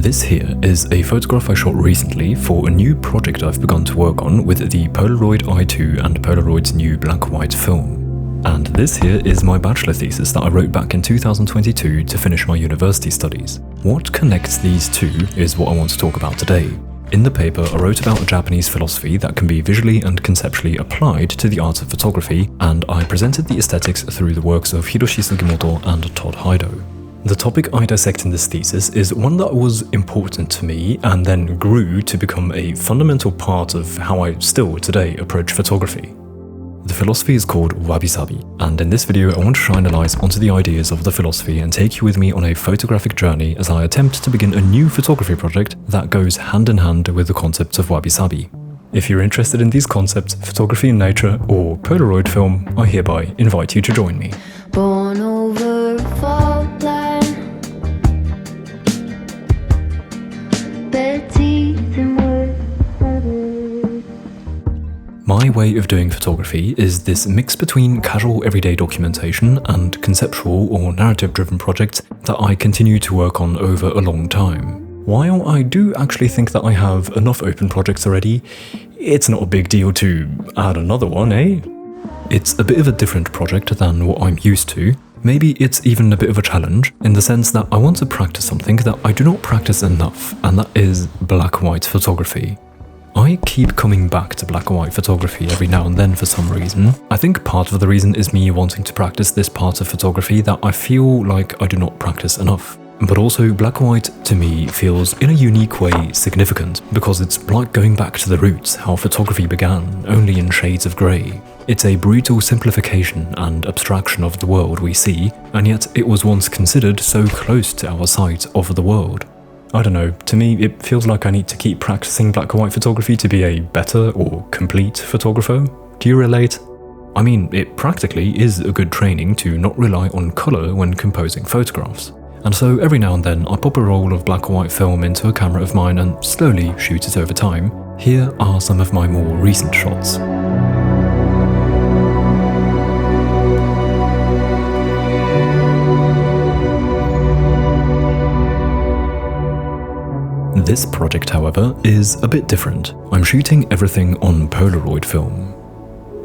This here is a photograph I shot recently for a new project I've begun to work on with the Polaroid I-2 and Polaroid's new black-white film. And this here is my bachelor thesis that I wrote back in 2022 to finish my university studies. What connects these two is what I want to talk about today. In the paper, I wrote about a Japanese philosophy that can be visually and conceptually applied to the art of photography, and I presented the aesthetics through the works of Hiroshi Sugimoto and Todd Hido. The topic I dissect in this thesis is one that was important to me and then grew to become a fundamental part of how I still today approach photography. The philosophy is called Wabi-Sabi, and in this video I want to shine a light onto the ideas of the philosophy and take you with me on a photographic journey as I attempt to begin a new photography project that goes hand in hand with the concepts of Wabi-Sabi. If you're interested in these concepts, photography in nature, or Polaroid film, I hereby invite you to join me. Born over a fault line, bare teeth and wood. My way of doing photography is this mix between casual everyday documentation and conceptual or narrative-driven projects that I continue to work on over a long time. While I do actually think that I have enough open projects already, it's not a big deal to add another one, eh? It's a bit of a different project than what I'm used to. Maybe it's even a bit of a challenge, in the sense that I want to practice something that I do not practice enough, and that is black-white photography. I keep coming back to black and white photography every now and then for some reason. I think part of the reason is me wanting to practice this part of photography that I feel like I do not practice enough. But also, black and white to me feels in a unique way significant, because it's like going back to the roots, how photography began, only in shades of grey. It's a brutal simplification and abstraction of the world we see, and yet it was once considered so close to our sight of the world. I don't know, to me it feels like I need to keep practicing black and white photography to be a better or complete photographer. Do you relate? I mean, it practically is a good training to not rely on colour when composing photographs. And so every now and then I pop a roll of black and white film into a camera of mine and slowly shoot it over time. Here are some of my more recent shots. This project, however, is a bit different. I'm shooting everything on Polaroid film.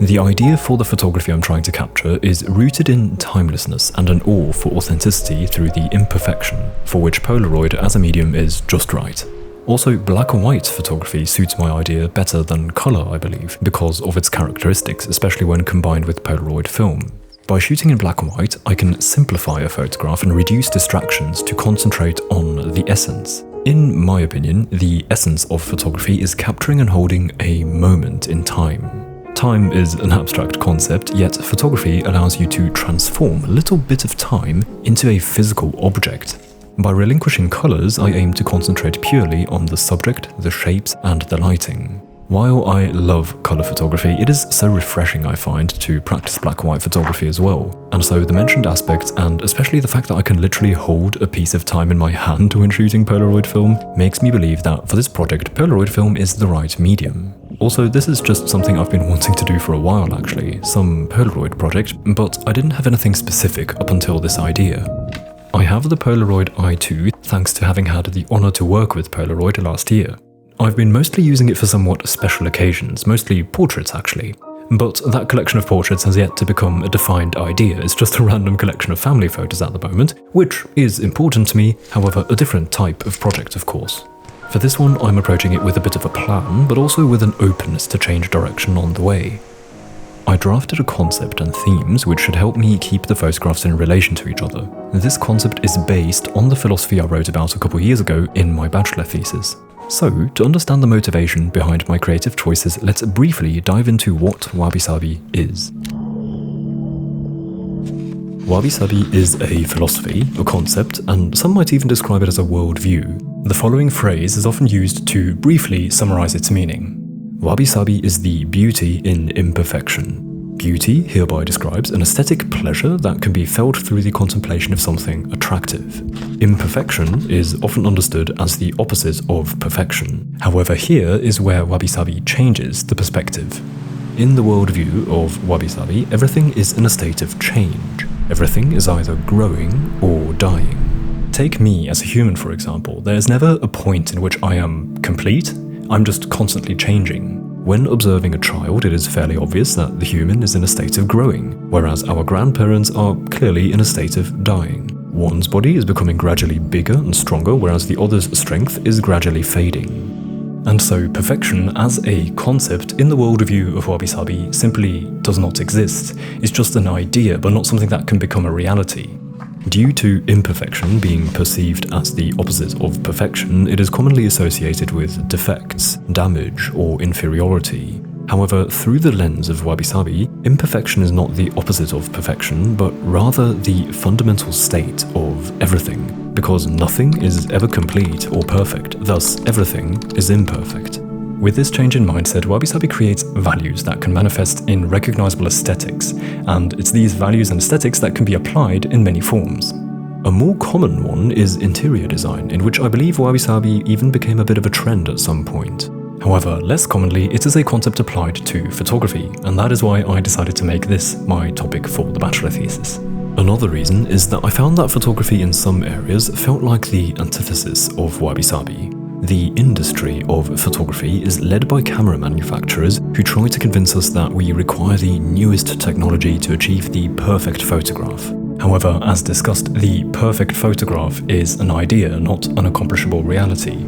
The idea for the photography I'm trying to capture is rooted in timelessness and an awe for authenticity through the imperfection, for which Polaroid as a medium is just right. Also, black and white photography suits my idea better than colour, I believe, because of its characteristics, especially when combined with Polaroid film. By shooting in black and white, I can simplify a photograph and reduce distractions to concentrate on the essence. In my opinion, the essence of photography is capturing and holding a moment in time. Time is an abstract concept, yet photography allows you to transform a little bit of time into a physical object. By relinquishing colours, I aim to concentrate purely on the subject, the shapes, and the lighting. While I love colour photography, it is so refreshing, I find, to practice black and white photography as well. And so the mentioned aspects, and especially the fact that I can literally hold a piece of time in my hand when shooting Polaroid film, makes me believe that for this project, Polaroid film is the right medium. Also, this is just something I've been wanting to do for a while actually, some Polaroid project, but I didn't have anything specific up until this idea. I have the Polaroid I-2 thanks to having had the honour to work with Polaroid last year. I've been mostly using it for somewhat special occasions, mostly portraits actually. But that collection of portraits has yet to become a defined idea. It's just a random collection of family photos at the moment, which is important to me, however a different type of project of course. For this one I'm approaching it with a bit of a plan, but also with an openness to change direction on the way. I drafted a concept and themes which should help me keep the photographs in relation to each other. This concept is based on the philosophy I wrote about a couple years ago in my bachelor thesis. So, to understand the motivation behind my creative choices, let's briefly dive into what Wabi-Sabi is. Wabi-Sabi is a philosophy, a concept, and some might even describe it as a worldview. The following phrase is often used to briefly summarize its meaning. Wabi-Sabi is the beauty in imperfection. Beauty hereby describes an aesthetic pleasure that can be felt through the contemplation of something attractive. Imperfection is often understood as the opposite of perfection. However, here is where Wabi-Sabi changes the perspective. In the worldview of Wabi-Sabi, everything is in a state of change. Everything is either growing or dying. Take me as a human, for example. There's never a point in which I am complete. I'm just constantly changing. When observing a child, it is fairly obvious that the human is in a state of growing, whereas our grandparents are clearly in a state of dying. One's body is becoming gradually bigger and stronger, whereas the other's strength is gradually fading. And so perfection as a concept in the worldview of Wabi-Sabi simply does not exist. It's just an idea, but not something that can become a reality. Due to imperfection being perceived as the opposite of perfection, it is commonly associated with defects, damage, or inferiority. However, through the lens of Wabi-Sabi, imperfection is not the opposite of perfection, but rather the fundamental state of everything, because nothing is ever complete or perfect, thus everything is imperfect. With this change in mindset, Wabi-Sabi creates values that can manifest in recognizable aesthetics, and it's these values and aesthetics that can be applied in many forms. A more common one is interior design, in which I believe Wabi-Sabi even became a bit of a trend at some point. However, less commonly, it is a concept applied to photography, and that is why I decided to make this my topic for the bachelor thesis. Another reason is that I found that photography in some areas felt like the antithesis of Wabi-Sabi. The industry of photography is led by camera manufacturers who try to convince us that we require the newest technology to achieve the perfect photograph. However, as discussed, the perfect photograph is an idea, not an accomplishable reality.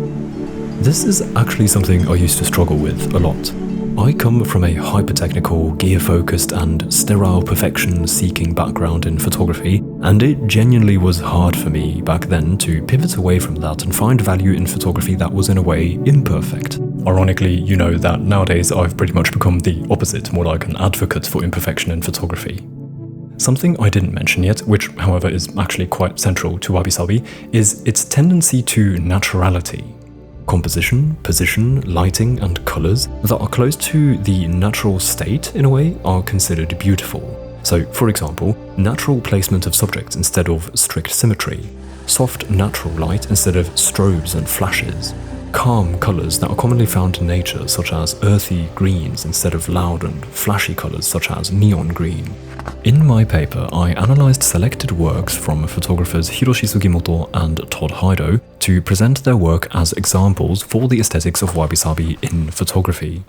This is actually something I used to struggle with a lot. I come from a hyper-technical, gear-focused and sterile perfection-seeking background in photography, and it genuinely was hard for me back then to pivot away from that and find value in photography that was in a way imperfect. Ironically, you know that nowadays I've pretty much become the opposite, more like an advocate for imperfection in photography. Something I didn't mention yet, which however is actually quite central to Wabi-Sabi, is its tendency to naturality. Composition, position, lighting, and colours that are close to the natural state, in a way, are considered beautiful. So, for example, natural placement of subjects instead of strict symmetry, soft natural light instead of strobes and flashes, calm colours that are commonly found in nature, such as earthy greens instead of loud and flashy colours such as neon green. In my paper, I analysed selected works from photographers Hiroshi Sugimoto and Todd Hido to present their work as examples for the aesthetics of Wabi-Sabi in photography.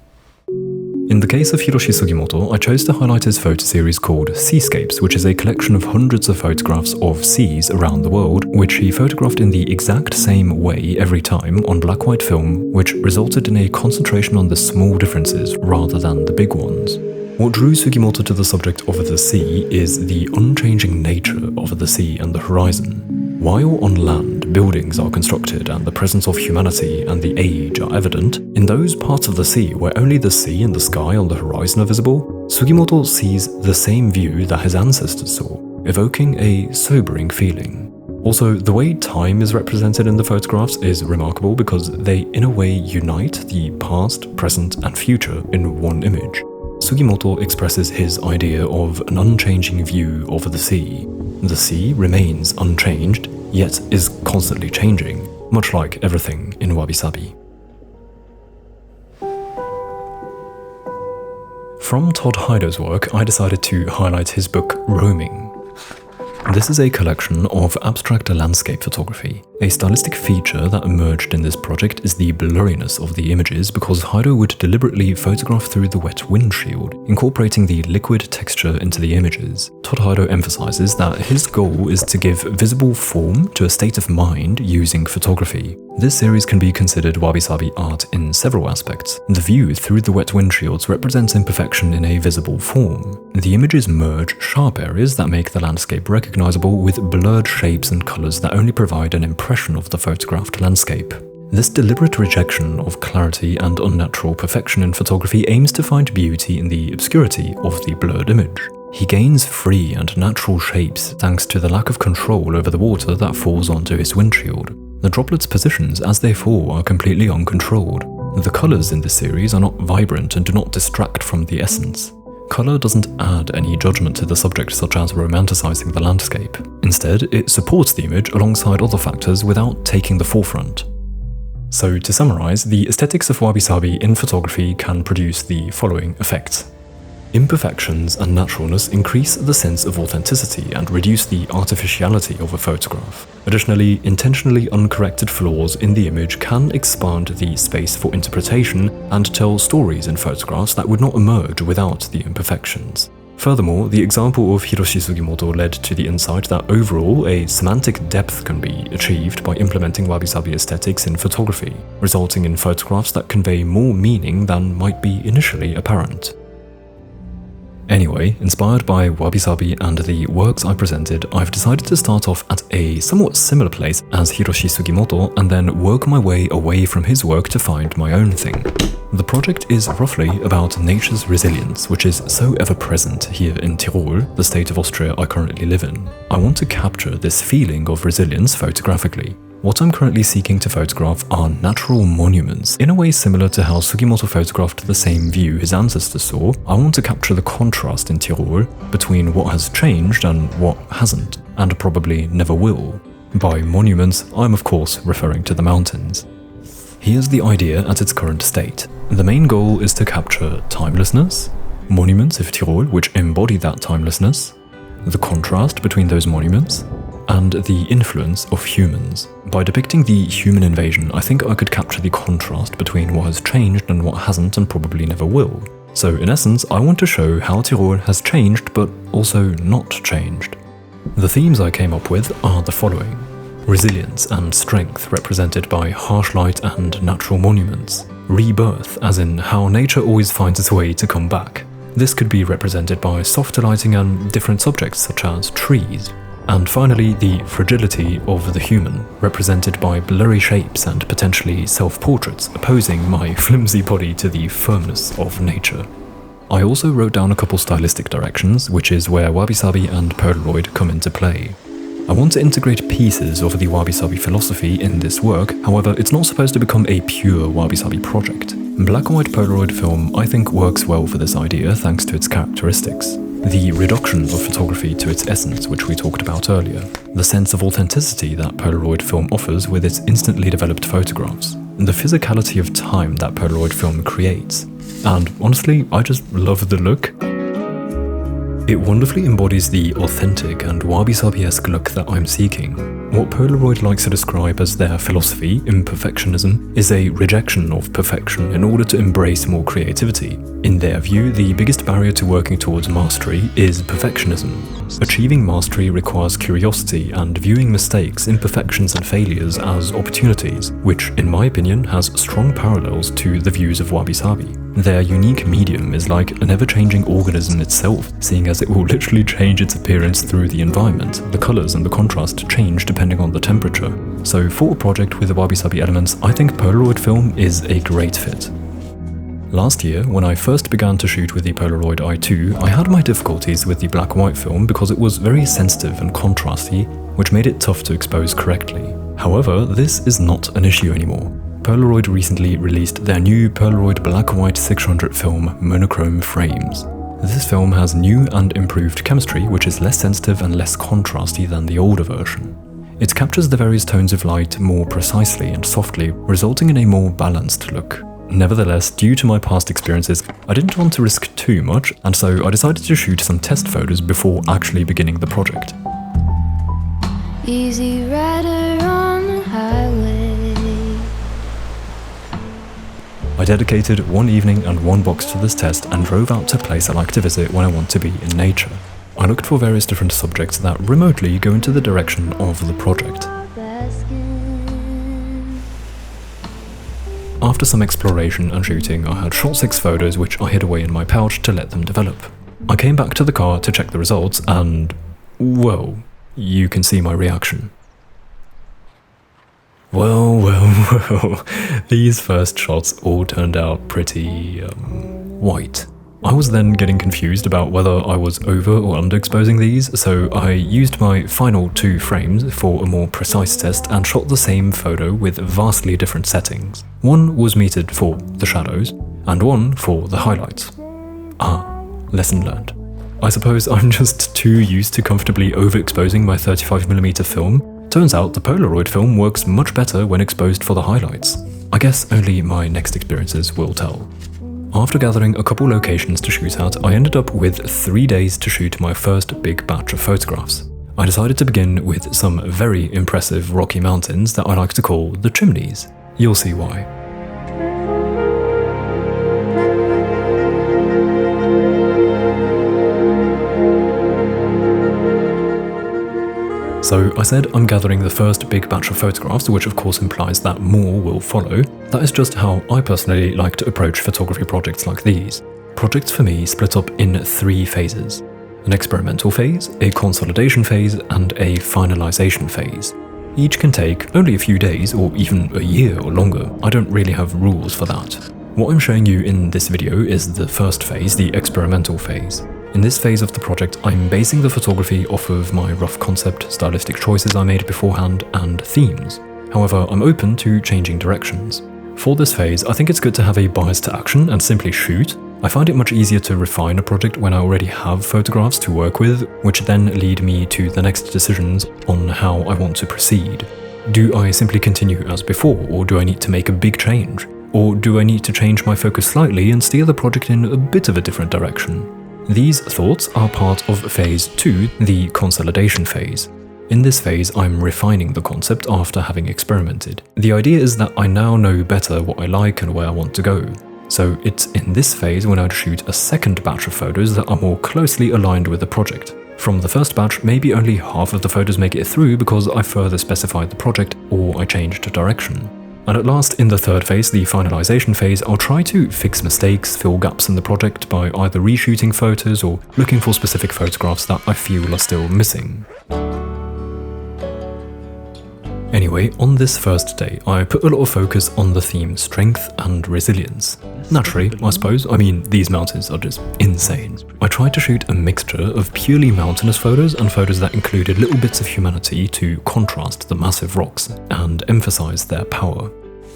In the case of Hiroshi Sugimoto, I chose to highlight his photo series called Seascapes, which is a collection of hundreds of photographs of seas around the world, which he photographed in the exact same way every time on black-white film, which resulted in a concentration on the small differences rather than the big ones. What drew Sugimoto to the subject of the sea is the unchanging nature of the sea and the horizon. While on land, buildings are constructed and the presence of humanity and the age are evident, in those parts of the sea where only the sea and the sky on the horizon are visible, Sugimoto sees the same view that his ancestors saw, evoking a sobering feeling. Also, the way time is represented in the photographs is remarkable because they in a way unite the past, present, and future in one image. Sugimoto expresses his idea of an unchanging view of the sea. The sea remains unchanged, yet is constantly changing, much like everything in Wabi-Sabi. From Todd Hido's work, I decided to highlight his book Roaming. This is a collection of abstract landscape photography. A stylistic feature that emerged in this project is the blurriness of the images because Hido would deliberately photograph through the wet windshield, incorporating the liquid texture into the images. Todd Hido emphasizes that his goal is to give visible form to a state of mind using photography. This series can be considered Wabi-Sabi art in several aspects. The view through the wet windshields represents imperfection in a visible form. The images merge sharp areas that make the landscape recognizable with blurred shapes and colors that only provide an impression of the photographed landscape. This deliberate rejection of clarity and unnatural perfection in photography aims to find beauty in the obscurity of the blurred image. He gains free and natural shapes thanks to the lack of control over the water that falls onto his windshield. The droplets' positions as they fall are completely uncontrolled. The colors in this series are not vibrant and do not distract from the essence. Color doesn't add any judgment to the subject, such as romanticizing the landscape. Instead, it supports the image alongside other factors without taking the forefront. So to summarize, the aesthetics of Wabi-Sabi in photography can produce the following effects. Imperfections and naturalness increase the sense of authenticity and reduce the artificiality of a photograph. Additionally, intentionally uncorrected flaws in the image can expand the space for interpretation and tell stories in photographs that would not emerge without the imperfections. Furthermore, the example of Hiroshi Sugimoto led to the insight that overall, a semantic depth can be achieved by implementing Wabi-Sabi aesthetics in photography, resulting in photographs that convey more meaning than might be initially apparent. Anyway, inspired by Wabi-Sabi and the works I presented, I've decided to start off at a somewhat similar place as Hiroshi Sugimoto and then work my way away from his work to find my own thing. The project is roughly about nature's resilience, which is so ever-present here in Tyrol, the state of Austria I currently live in. I want to capture this feeling of resilience photographically. What I'm currently seeking to photograph are natural monuments. In a way similar to how Sugimoto photographed the same view his ancestors saw, I want to capture the contrast in Tyrol between what has changed and what hasn't, and probably never will. By monuments, I'm of course referring to the mountains. Here's the idea at its current state. The main goal is to capture timelessness, monuments of Tyrol which embody that timelessness, the contrast between those monuments, and the influence of humans. By depicting the human invasion, I think I could capture the contrast between what has changed and what hasn't and probably never will. So in essence, I want to show how Tyrol has changed but also not changed. The themes I came up with are the following: resilience and strength represented by harsh light and natural monuments. Rebirth, as in how nature always finds its way to come back. This could be represented by softer lighting and different subjects such as trees. And finally, the fragility of the human, represented by blurry shapes and potentially self-portraits, opposing my flimsy body to the firmness of nature. I also wrote down a couple stylistic directions, which is where Wabi-Sabi and Polaroid come into play. I want to integrate pieces of the Wabi-Sabi philosophy in this work, however, it's not supposed to become a pure Wabi-Sabi project. Black and white Polaroid film, I think, works well for this idea thanks to its characteristics. The reduction of photography to its essence, which we talked about earlier. The sense of authenticity that Polaroid film offers with its instantly developed photographs. The physicality of time that Polaroid film creates. And honestly, I just love the look. It wonderfully embodies the authentic and Wabi-Sabi-esque look that I'm seeking. What Polaroid likes to describe as their philosophy, imperfectionism, is a rejection of perfection in order to embrace more creativity. In their view, the biggest barrier to working towards mastery is perfectionism. Achieving mastery requires curiosity and viewing mistakes, imperfections and failures as opportunities, which, in my opinion, has strong parallels to the views of Wabi-Sabi. Their unique medium is like an ever-changing organism itself, seeing as it will literally change its appearance through the environment. The colors and the contrast change depending on the temperature. So for a project with the Wabi-Sabi elements, I think Polaroid film is a great fit. Last year, when I first began to shoot with the Polaroid I-2, I had my difficulties with the black and white film because it was very sensitive and contrasty, which made it tough to expose correctly. However, this is not an issue anymore. Polaroid recently released their new Polaroid black and white 600 film monochrome frames. This film has new and improved chemistry, which is less sensitive and less contrasty than the older version. It captures the various tones of light more precisely and softly, resulting in a more balanced look. Nevertheless, due to my past experiences, I didn't want to risk too much, and so I decided to shoot some test photos before actually beginning the project. Easy rider on the highway. I dedicated one evening and one box to this test and drove out to a place I like to visit when I want to be in nature. I looked for various different subjects that remotely go into the direction of the project. After some exploration and shooting, I had shot 6 photos which I hid away in my pouch to let them develop. I came back to the car to check the results and, well, you can see my reaction. Well, these first shots all turned out pretty, white. I was then getting confused about whether I was over or underexposing these, so I used my final 2 frames for a more precise test and shot the same photo with vastly different settings. One was metered for the shadows, and one for the highlights. Lesson learned. I suppose I'm just too used to comfortably overexposing my 35mm film. Turns out the Polaroid film works much better when exposed for the highlights. I guess only my next experiences will tell. After gathering a couple locations to shoot at, I ended up with 3 days to shoot my first big batch of photographs. I decided to begin with some very impressive rocky mountains that I like to call the chimneys. You'll see why. So I said I'm gathering the first big batch of photographs, which of course implies that more will follow. That is just how I personally like to approach photography projects like these. Projects for me split up in 3 phases: an experimental phase, a consolidation phase, and a finalization phase. Each can take only a few days or even a year or longer. I don't really have rules for that. What I'm showing you in this video is the first phase, the experimental phase. In this phase of the project, I'm basing the photography off of my rough concept, stylistic choices I made beforehand, and themes. However, I'm open to changing directions. For this phase, I think it's good to have a bias to action and simply shoot. I find it much easier to refine a project when I already have photographs to work with, which then lead me to the next decisions on how I want to proceed. Do I simply continue as before, or do I need to make a big change? Or do I need to change my focus slightly and steer the project in a bit of a different direction? These thoughts are part of phase 2, the consolidation phase. In this phase, I'm refining the concept after having experimented. The idea is that I now know better what I like and where I want to go. So it's in this phase when I'd shoot a second batch of photos that are more closely aligned with the project. From the first batch, maybe only half of the photos make it through because I further specified the project or I changed direction. And at last, in the third phase, the finalization phase, I'll try to fix mistakes, fill gaps in the project by either reshooting photos or looking for specific photographs that I feel are still missing. Anyway, on this first day, I put a lot of focus on the theme strength and resilience. Naturally, I suppose. I mean, these mountains are just insane. I tried to shoot a mixture of purely mountainous photos and photos that included little bits of humanity to contrast the massive rocks and emphasize their power.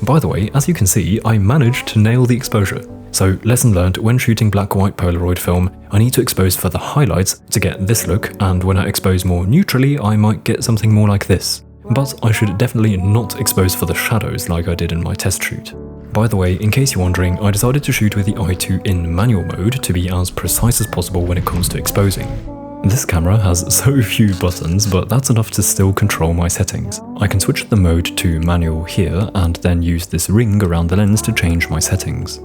By the way, as you can see, I managed to nail the exposure. So, lesson learned, when shooting black-white Polaroid film, I need to expose for the highlights to get this look, and when I expose more neutrally, I might get something more like this. But I should definitely not expose for the shadows like I did in my test shoot. By the way, in case you're wondering, I decided to shoot with the i2 in manual mode to be as precise as possible when it comes to exposing. This camera has so few buttons, but that's enough to still control my settings. I can switch the mode to manual here and then use this ring around the lens to change my settings.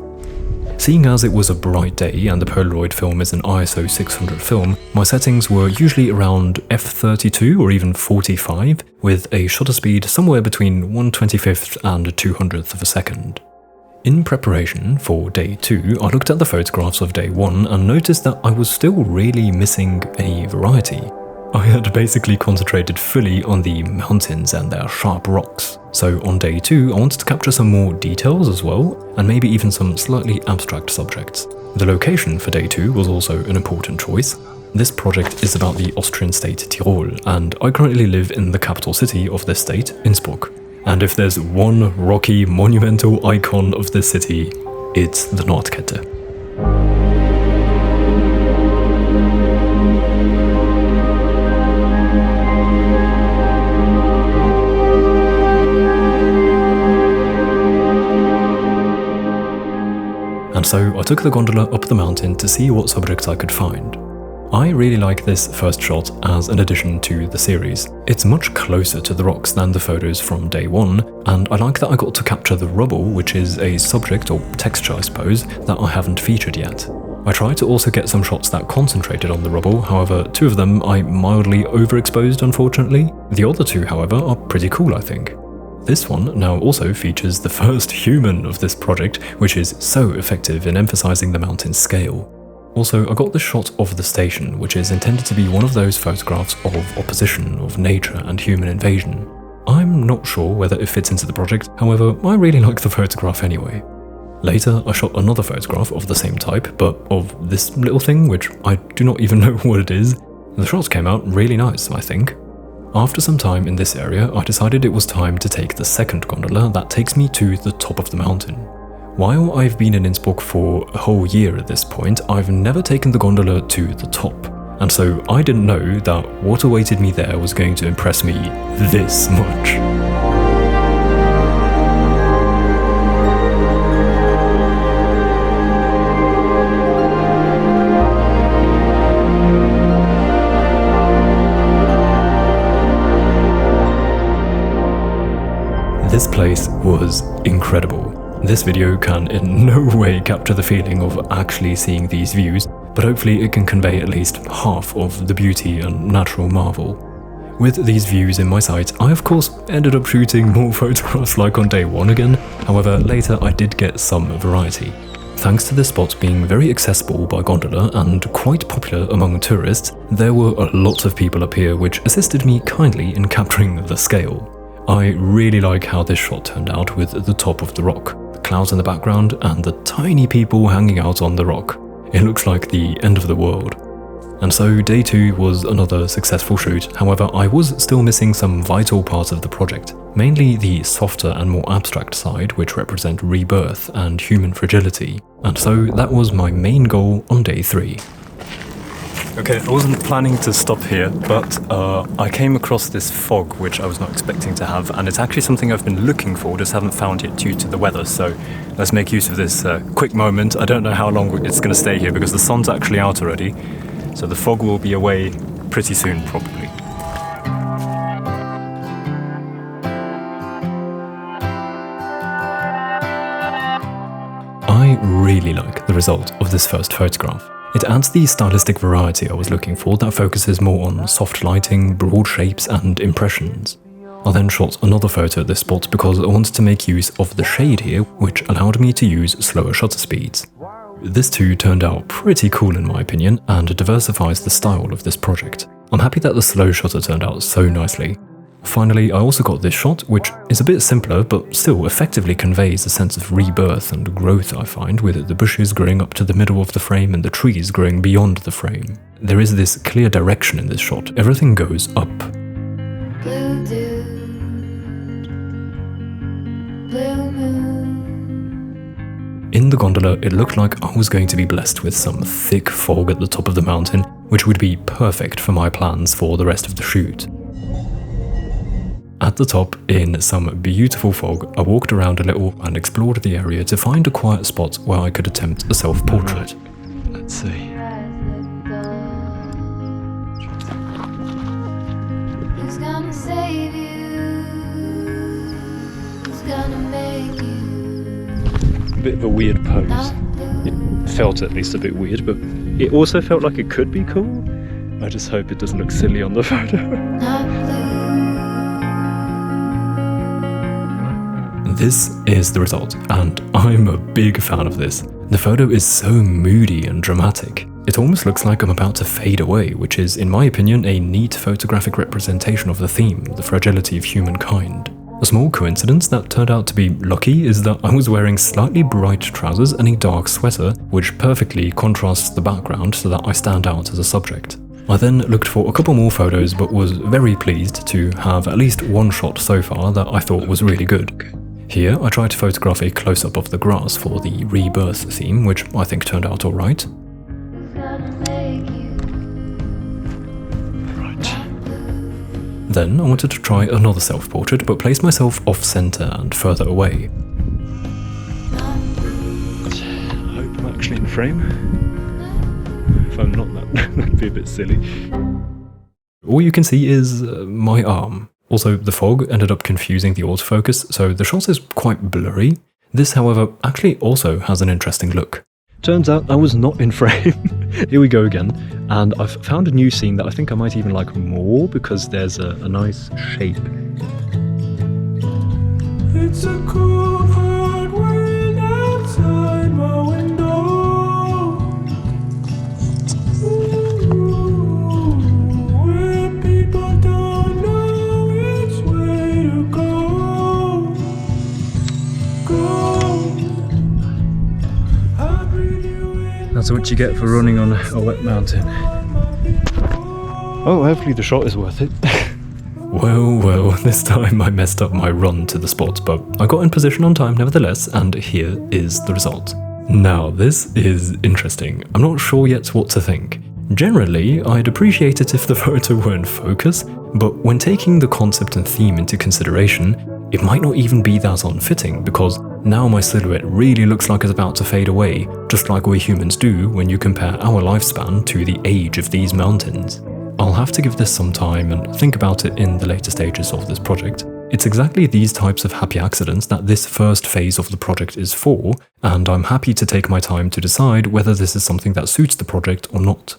Seeing as it was a bright day and the Polaroid film is an ISO 600 film, my settings were usually around f32 or even 45, with a shutter speed somewhere between 1/25th and 200th of a second. In preparation for day 2, I looked at the photographs of day 1 and noticed that I was still really missing a variety. I had basically concentrated fully on the mountains and their sharp rocks. So on day 2, I wanted to capture some more details as well, and maybe even some slightly abstract subjects. The location for day 2 was also an important choice. This project is about the Austrian state Tyrol, and I currently live in the capital city of this state, Innsbruck. And if there's one rocky, monumental icon of this city, it's the Nordkette. And so I took the gondola up the mountain to see what subjects I could find. I really like this first shot as an addition to the series. It's much closer to the rocks than the photos from day 1, and I like that I got to capture the rubble, which is a subject or texture I suppose, that I haven't featured yet. I tried to also get some shots that concentrated on the rubble, however 2 of them I mildly overexposed unfortunately. The other 2 however are pretty cool I think. This one now also features the first human of this project, which is so effective in emphasizing the mountain's scale. Also, I got the shot of the station, which is intended to be one of those photographs of opposition of nature and human invasion. I'm not sure whether it fits into the project, however, I really like the photograph anyway. Later, I shot another photograph of the same type, but of this little thing, which I do not even know what it is. The shot came out really nice, I think. After some time in this area, I decided it was time to take the second gondola that takes me to the top of the mountain. While I've been in Innsbruck for a whole year at this point, I've never taken the gondola to the top, and so I didn't know that what awaited me there was going to impress me this much. This place was incredible. This video can in no way capture the feeling of actually seeing these views, but hopefully it can convey at least half of the beauty and natural marvel. With these views in my sight, I of course ended up shooting more photographs like on day one again, however later I did get some variety. Thanks to this spot being very accessible by gondola and quite popular among tourists, there were a lot of people up here which assisted me kindly in capturing the scale. I really like how this shot turned out with the top of the rock, the clouds in the background and the tiny people hanging out on the rock. It looks like the end of the world. And so day 2 was another successful shoot, however I was still missing some vital parts of the project, mainly the softer and more abstract side which represent rebirth and human fragility, and so that was my main goal on day 3. Okay, I wasn't planning to stop here, but I came across this fog which I was not expecting to have, and it's actually something I've been looking for, just haven't found yet due to the weather, so let's make use of this quick moment. I don't know how long it's going to stay here because the sun's actually out already. So the fog will be away pretty soon, probably. I really like the result of this first photograph. It adds the stylistic variety I was looking for that focuses more on soft lighting, broad shapes and impressions. I then shot another photo at this spot because I wanted to make use of the shade here, which allowed me to use slower shutter speeds. This too turned out pretty cool in my opinion and diversifies the style of this project. I'm happy that the slow shutter turned out so nicely. Finally, I also got this shot, which is a bit simpler but still effectively conveys a sense of rebirth and growth I find, with the bushes growing up to the middle of the frame and the trees growing beyond the frame. There is this clear direction in this shot, everything goes up. Blue dude, blue moon. In the gondola, it looked like I was going to be blessed with some thick fog at the top of the mountain, which would be perfect for my plans for the rest of the shoot. At the top, in some beautiful fog, I walked around a little and explored the area to find a quiet spot where I could attempt a self-portrait. Let's see. Who's gonna save you? Who's gonna make you? Bit of a weird pose. It felt at least a bit weird, but it also felt like it could be cool. I just hope it doesn't look silly on the photo. This is the result, and I'm a big fan of this. The photo is so moody and dramatic. It almost looks like I'm about to fade away, which is, in my opinion, a neat photographic representation of the theme, the fragility of humankind. A small coincidence that turned out to be lucky is that I was wearing slightly bright trousers and a dark sweater, which perfectly contrasts the background so that I stand out as a subject. I then looked for a couple more photos but was very pleased to have at least one shot so far that I thought was really good. Here I tried to photograph a close-up of the grass for the rebirth theme, which I think turned out alright. Then I wanted to try another self-portrait, but placed myself off-center and further away. I hope I'm actually in frame. If I'm not, that'd be a bit silly. All you can see is my arm. Also, the fog ended up confusing the autofocus, so the shot is quite blurry. This, however, actually also has an interesting look. Turns out I was not in frame. Here we go again, and I've found a new scene that I think I might even like more because there's a nice shape. It's a cool hard wind outside my window. Where people don't know which way to go. That's what you get for running on a wet mountain. Oh, hopefully the shot is worth it. Well, this time I messed up my run to the spot, but I got in position on time nevertheless, and here is the result. Now, this is interesting. I'm not sure yet what to think. Generally, I'd appreciate it if the photo were in focus, but when taking the concept and theme into consideration, it might not even be that unfitting, because now my silhouette really looks like it's about to fade away, just like we humans do when you compare our lifespan to the age of these mountains. I'll have to give this some time and think about it in the later stages of this project. It's exactly these types of happy accidents that this first phase of the project is for, and I'm happy to take my time to decide whether this is something that suits the project or not.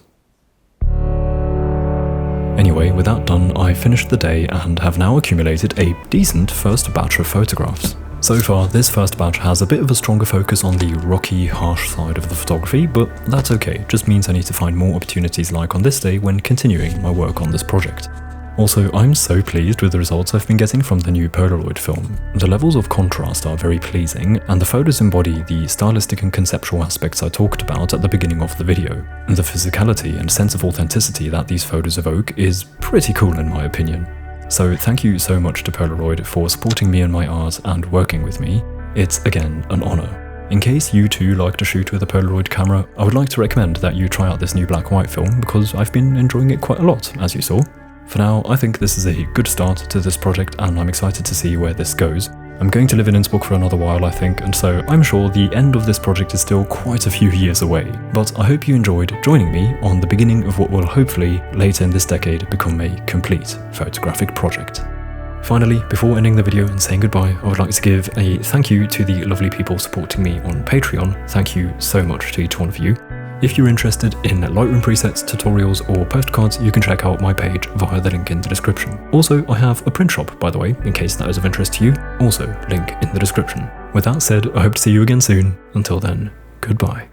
Anyway, with that done, I finished the day and have now accumulated a decent first batch of photographs. So far, this first batch has a bit of a stronger focus on the rocky, harsh side of the photography, but that's okay, just means I need to find more opportunities like on this day when continuing my work on this project. Also, I'm so pleased with the results I've been getting from the new Polaroid film. The levels of contrast are very pleasing, and the photos embody the stylistic and conceptual aspects I talked about at the beginning of the video. The physicality and sense of authenticity that these photos evoke is pretty cool in my opinion. So thank you so much to Polaroid for supporting me in my art and working with me. It's again an honor. In case you too like to shoot with a Polaroid camera, I would like to recommend that you try out this new black and white film because I've been enjoying it quite a lot, as you saw. For now, I think this is a good start to this project and I'm excited to see where this goes. I'm going to live in Innsbruck for another while, I think, and so I'm sure the end of this project is still quite a few years away. But I hope you enjoyed joining me on the beginning of what will hopefully, later in this decade, become a complete photographic project. Finally, before ending the video and saying goodbye, I would like to give a thank you to the lovely people supporting me on Patreon. Thank you so much to each one of you. If you're interested in Lightroom presets, tutorials or postcards, you can check out my page via the link in the description. Also, I have a print shop, by the way, in case that is of interest to you. Also, link in the description. With that said, I hope to see you again soon. Until then, goodbye.